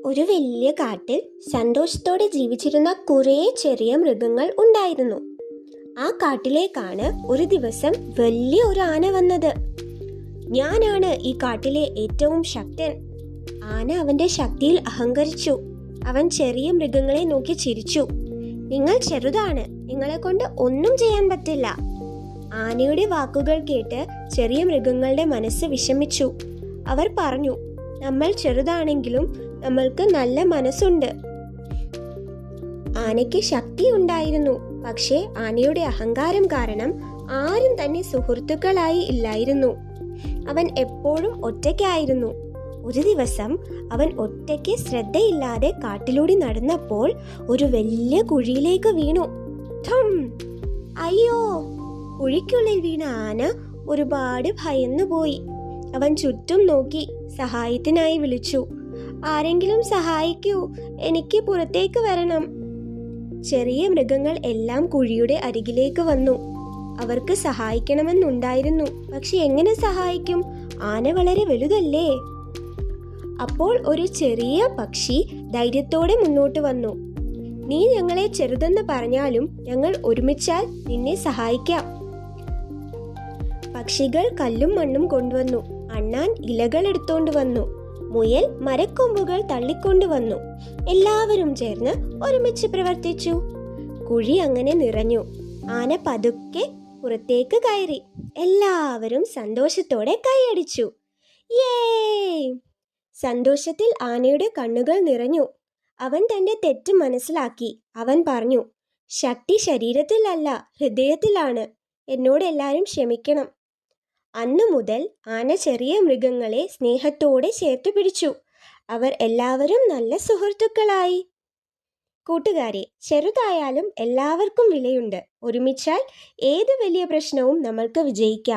ഒരു വലിയ കാട്ടിൽ സന്തോഷത്തോടെ ജീവിച്ചിരുന്ന കുറേ ചെറിയ മൃഗങ്ങൾ ഉണ്ടായിരുന്നു. ആ കാട്ടിലേക്കാണ് ഒരു ദിവസം വലിയ ഒരു ആന വന്നത്. ഞാനാണ് ഈ കാട്ടിലെ ഏറ്റവും ശക്തൻ. ആന അവന്റെ ശക്തിയിൽ അഹങ്കരിച്ചു. അവൻ ചെറിയ മൃഗങ്ങളെ നോക്കി ചിരിച്ചു. നിങ്ങൾ ചെറുതാണ്, നിങ്ങളെ കൊണ്ട് ഒന്നും ചെയ്യാൻ പറ്റില്ല. ആനയുടെ വാക്കുകൾ കേട്ട് ചെറിയ മൃഗങ്ങളുടെ മനസ്സ് വിഷമിച്ചു. അവർ പറഞ്ഞു, നമ്മൾ ചെറുതാണെങ്കിലും നമ്മൾക്ക് നല്ല മനസ്സുണ്ട്. ആനയ്ക്ക് ശക്തി ഉണ്ടായിരുന്നു, പക്ഷേ ആനയുടെ അഹങ്കാരം കാരണം ആരും തന്നെ സുഹൃത്തുക്കളായി ഇല്ലായിരുന്നു. അവൻ എപ്പോഴും ഒറ്റയ്ക്കായിരുന്നു. ഒരു ദിവസം അവൻ ഒറ്റയ്ക്ക് ശ്രദ്ധയില്ലാതെ കാട്ടിലൂടെ നടന്നപ്പോൾ ഒരു വലിയ കുഴിയിലേക്ക് വീണു. ഠം! അയ്യോ! കുഴിക്കുള്ളിൽ വീണ ആന ഒരുപാട് ഭയന്നുപോയി. അവൻ ചുറ്റും നോക്കി സഹായത്തിനായി വിളിച്ചു. ആരെങ്കിലും സഹായിക്കൂ, എനിക്ക് പുറത്തേക്ക് വരണം. ചെറിയ മൃഗങ്ങൾ എല്ലാം കുഴിയുടെ അരികിലേക്ക് വന്നു. അവർക്ക് സഹായിക്കണമെന്നുണ്ടായിരുന്നു, പക്ഷെ എങ്ങനെ സഹായിക്കും? ആന വളരെ വലുതല്ലേ. അപ്പോൾ ഒരു ചെറിയ പക്ഷി ധൈര്യത്തോടെ മുന്നോട്ട് വന്നു. നീ ഞങ്ങളെ ചെറുതെന്ന് പറഞ്ഞാലും ഞങ്ങൾ ഒരുമിച്ചാൽ നിന്നെ സഹായിക്കാം. പക്ഷികൾ കല്ലും മണ്ണും കൊണ്ടുവന്നു. അണ്ണാൻ ഇലകൾ എടുത്തോണ്ട് വന്നു. മുയൽ മരക്കൊമ്പുകൾ തള്ളിക്കൊണ്ടുവന്നു. എല്ലാവരും ചേർന്ന് ഒരുമിച്ച് പ്രവർത്തിച്ചു. കുഴി അങ്ങനെ നിറഞ്ഞു. ആന പതുക്കെ പുറത്തേക്ക് കയറി. എല്ലാവരും സന്തോഷത്തോടെ കൈയടിച്ചു. യേ! സന്തോഷത്തിൽ ആനയുടെ കണ്ണുകൾ നിറഞ്ഞു. അവൻ തന്റെ തെറ്റ് മനസ്സിലാക്കി. അവൻ പറഞ്ഞു, ശക്തി ശരീരത്തിലല്ല, ഹൃദയത്തിലാണ്. എന്നോട് എല്ലാവരും ക്ഷമിക്കണം. അന്നു മുതൽ ആന ചെറിയ മൃഗങ്ങളെ സ്നേഹത്തോടെ ചേർത്തു പിടിച്ചു. അവർ എല്ലാവരും നല്ല സുഹൃത്തുക്കളായി. കൂട്ടുകാരെ, ചെറുതായാലും എല്ലാവർക്കും വിലയുണ്ട്. ഒരുമിച്ചാൽ ഏത് വലിയ പ്രശ്നവും നമ്മൾക്ക് വിജയിക്കാം.